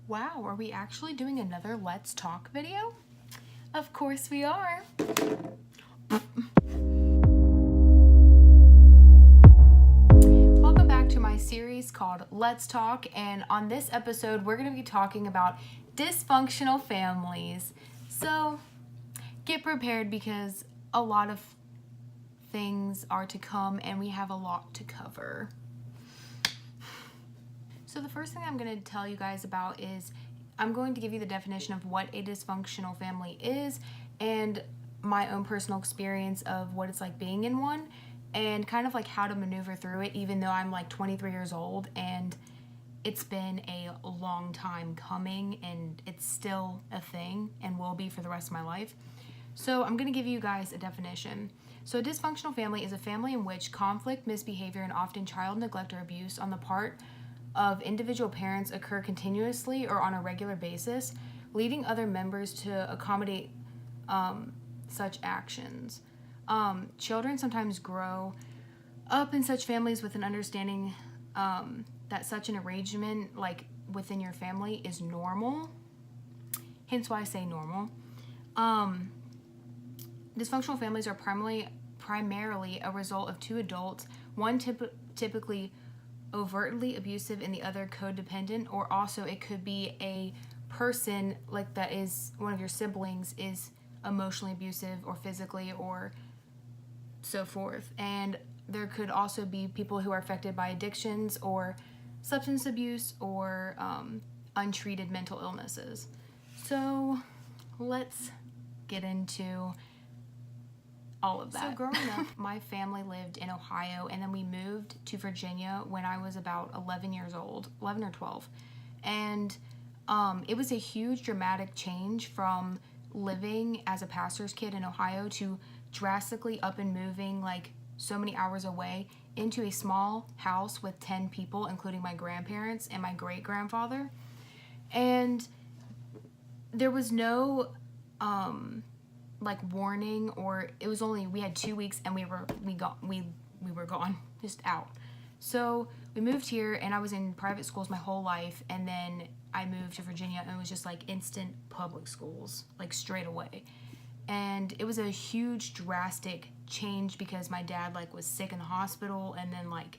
Wow, are we actually doing another Let's Talk video? Of course we are. Welcome back to my series called Let's Talk, and on this episode we're going to be talking about dysfunctional families. So get prepared because a lot of things are to come and we have a lot to cover. So the first thing I'm going to tell you guys about is I'm going to give you the definition of what a dysfunctional family is and my own personal experience of what it's like being in one and kind of like how to maneuver through it, even though I'm like 23 years old and it's been a long time coming and it's still a thing and will be for the rest of my life. So I'm going to give you guys a definition. So a dysfunctional family is a family in which conflict, misbehavior, and often child neglect or abuse on the part of individual parents occur continuously or on a regular basis, leading other members to accommodate such actions. Children sometimes grow up in such families with an understanding that such an arrangement, like within your family, is normal. Hence why I say normal. Dysfunctional families are primarily a result of two adults, one typically overtly abusive and the other codependent, or also it could be a person like that is one of your siblings is emotionally abusive or physically or so forth. And there could also be people who are affected by addictions or substance abuse or untreated mental illnesses. So let's get into all of that. So growing up, my family lived in Ohio, and then we moved to Virginia when I was about 11 years old, 11 or 12. And it was a huge dramatic change from living as a pastor's kid in Ohio to drastically up and moving like so many hours away into a small house with 10 people, including my grandparents and my great-grandfather. And there was no like warning, or it was only we had 2 weeks and we were gone, just out. So we moved here and I was in private schools my whole life, and then I moved to Virginia and it was just like instant public schools, like straight away. And it was a huge drastic change because my dad like was sick in the hospital, and then like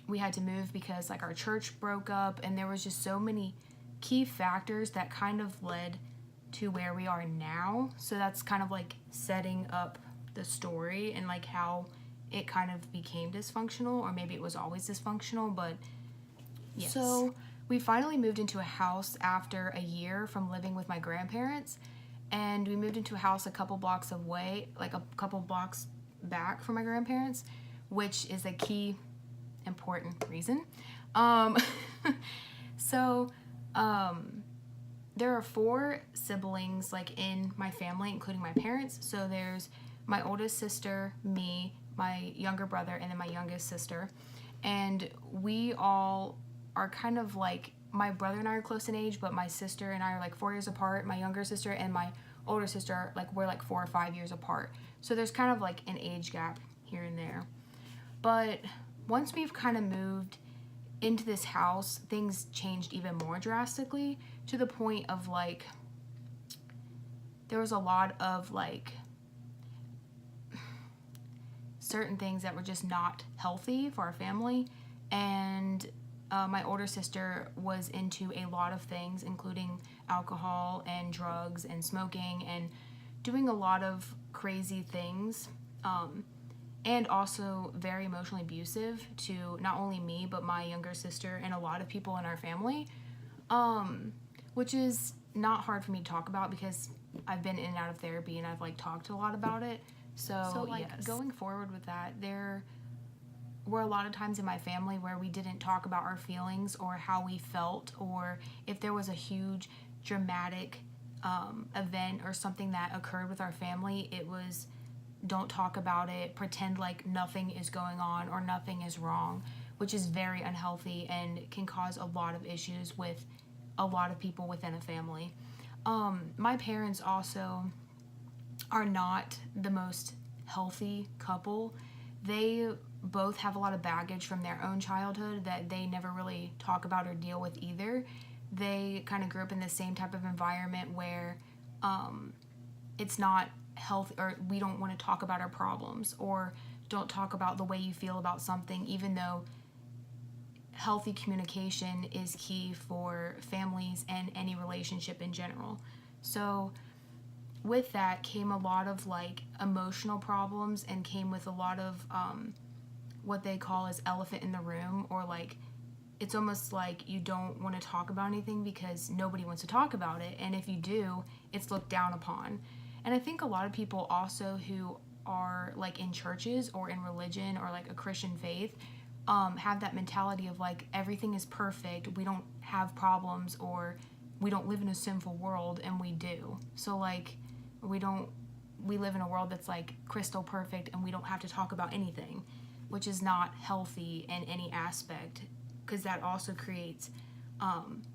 we had to move because like our church broke up, and there was just so many key factors that kind of led to where we are now. So that's kind of like setting up the story and like how it kind of became dysfunctional, or maybe it was always dysfunctional, but yes. So we finally moved into a house after a year from living with my grandparents, and we moved into a house a couple blocks away, like a couple blocks back from my grandparents, which is a key important reason. There are 4 siblings like in my family, including my parents. So there's my oldest sister, me, my younger brother, and then my youngest sister. And we all are kind of like, my brother and I are close in age, but my sister and I are like 4 years apart. My younger sister and my older sister, like we're like 4 or 5 years apart. So there's kind of like an age gap here and there. But once we've kind of moved into this house, things changed even more drastically, to the point of like there was a lot of like certain things that were just not healthy for our family. And my older sister was into a lot of things, including alcohol and drugs and smoking and doing a lot of crazy things, and also very emotionally abusive to not only me but my younger sister and a lot of people in our family, which is not hard for me to talk about because I've been in and out of therapy and I've like talked a lot about it. So like, yes. Going forward with that, there were a lot of times in my family where we didn't talk about our feelings or how we felt, or if there was a huge dramatic event or something that occurred with our family, it was don't talk about it, pretend like nothing is going on or nothing is wrong, which is very unhealthy and can cause a lot of issues with a lot of people within a family. My parents also are not the most healthy couple. They both have a lot of baggage from their own childhood that they never really talk about or deal with either. They kind of grew up in the same type of environment where it's not healthy, or we don't want to talk about our problems, or don't talk about the way you feel about something, even though healthy communication is key for families and any relationship in general. So with that came a lot of like emotional problems, and came with a lot of what they call as elephant in the room, or like it's almost like you don't want to talk about anything because nobody wants to talk about it, and if you do, it's looked down upon. And I think a lot of people also who are like in churches or in religion or like a Christian faith have that mentality of like everything is perfect, we don't have problems, or we don't live in a sinful world, and we do. So like we live in a world that's like crystal perfect, and we don't have to talk about anything, which is not healthy in any aspect, because that also creates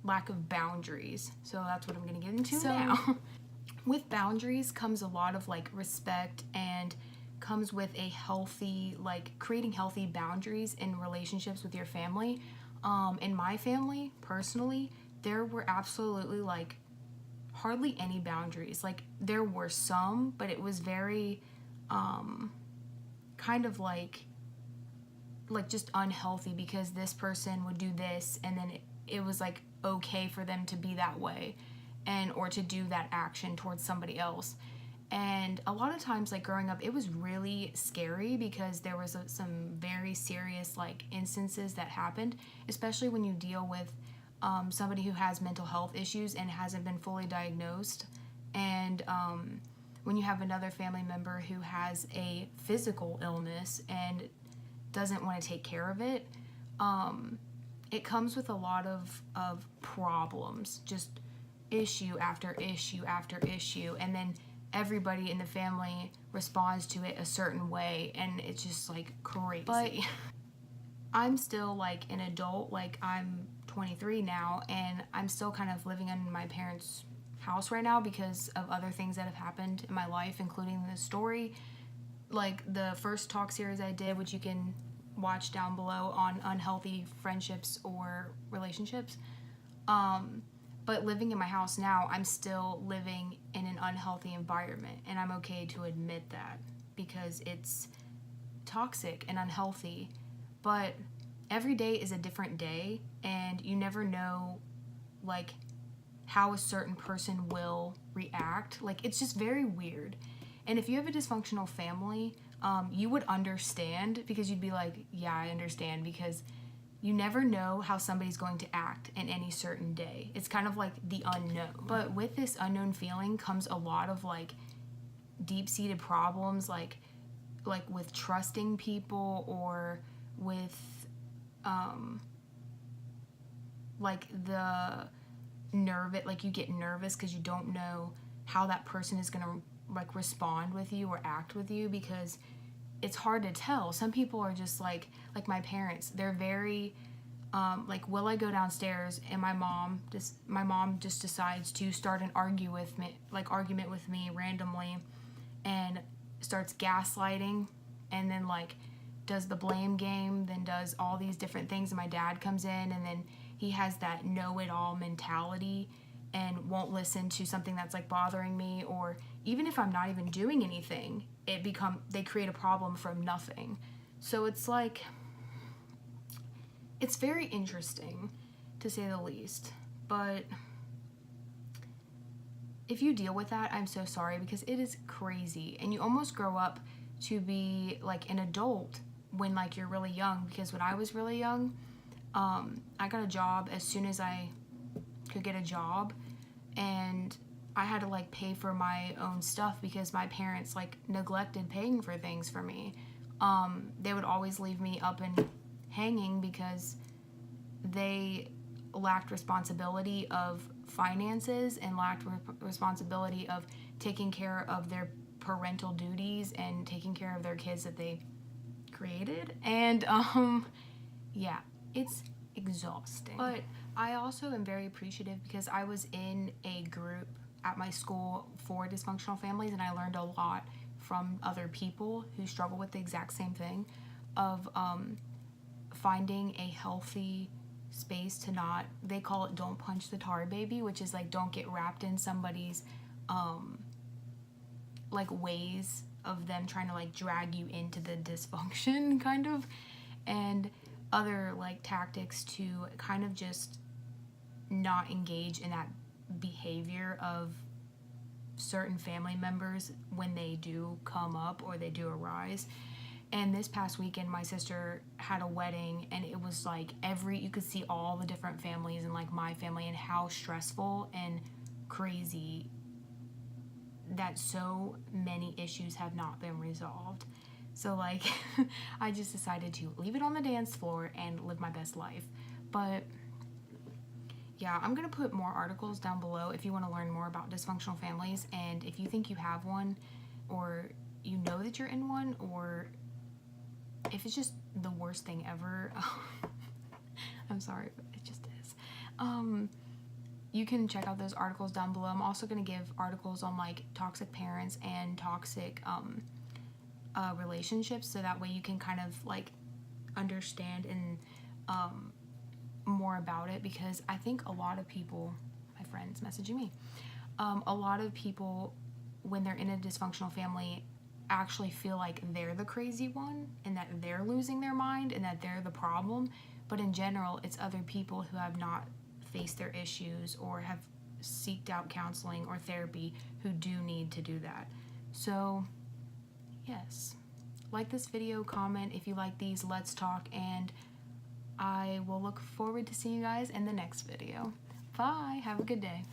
lack of boundaries. So that's what I'm going to get into now. With boundaries comes a lot of like respect, and comes with a healthy, like creating healthy boundaries in relationships with your family. In my family, personally, there were absolutely like hardly any boundaries. Like there were some, but it was very kind of like just unhealthy, because this person would do this, and then it was like okay for them to be that way, and or to do that action towards somebody else. And a lot of times, like growing up, it was really scary, because there was some very serious like instances that happened, especially when you deal with somebody who has mental health issues and hasn't been fully diagnosed, and when you have another family member who has a physical illness and doesn't want to take care of it. It comes with a lot of problems, just issue after issue after issue, and then everybody in the family responds to it a certain way, and it's just like crazy. But I'm still like an adult, like I'm 23 now, and I'm still kind of living in my parents' house right now because of other things that have happened in my life, including this story. Like the first talk series I did, which you can watch down below, on unhealthy friendships or relationships. But living in my house now, I'm still living in an unhealthy environment, and I'm okay to admit that, because it's toxic and unhealthy. But every day is a different day, and you never know like how a certain person will react. Like it's just very weird. And if you have a dysfunctional family, you would understand, because you'd be like, yeah, I understand, because you never know how somebody's going to act in any certain day. It's kind of like the unknown. But with this unknown feeling comes a lot of like deep-seated problems, like with trusting people, or with like the nervous, like you get nervous because you don't know how that person is going to like respond with you or act with you, because it's hard to tell. Some people are just like my parents, they're very like, will I go downstairs and my mom just decides to start an argument with me randomly, and starts gaslighting, and then like does the blame game, then does all these different things, and my dad comes in, and then he has that know-it-all mentality and won't listen to something that's like bothering me, or even if I'm not even doing anything, they create a problem from nothing. So it's like, it's very interesting, to say the least. But if you deal with that, I'm so sorry, because it is crazy, and you almost grow up to be like an adult when like you're really young. Because when I was really young, I got a job as soon as I could get a job, and I had to like pay for my own stuff, because my parents like neglected paying for things for me. They would always leave me up and hanging, because they lacked responsibility of finances, and lacked responsibility of taking care of their parental duties and taking care of their kids that they created. And yeah, it's exhausting. But I also am very appreciative, because I was in a group at my school for dysfunctional families, and I learned a lot from other people who struggle with the exact same thing. of finding a healthy space to not, they call it don't punch the tar baby, which is like don't get wrapped in somebody's like ways of them trying to like drag you into the dysfunction kind of, and other like tactics to kind of just not engage in that behavior of certain family members when they do come up or they do arise. And this past weekend my sister had a wedding, and it was like you could see all the different families and like my family, and how stressful and crazy that so many issues have not been resolved. So like I just decided to leave it on the dance floor and live my best life. But yeah, I'm gonna put more articles down below if you want to learn more about dysfunctional families, and if you think you have one, or you know that you're in one, or if it's just the worst thing ever. I'm sorry, but it just is. You can check out those articles down below. I'm also going to give articles on like toxic parents and toxic relationships, so that way you can kind of like understand and more about it, because I think a lot of people, my friends messaging me, a lot of people when they're in a dysfunctional family actually feel like they're the crazy one and that they're losing their mind and that they're the problem, but in general it's other people who have not faced their issues or have seeked out counseling or therapy who do need to do that. So yes, like this video, comment if you like these, let's talk, and I will look forward to seeing you guys in the next video. Bye, have a good day.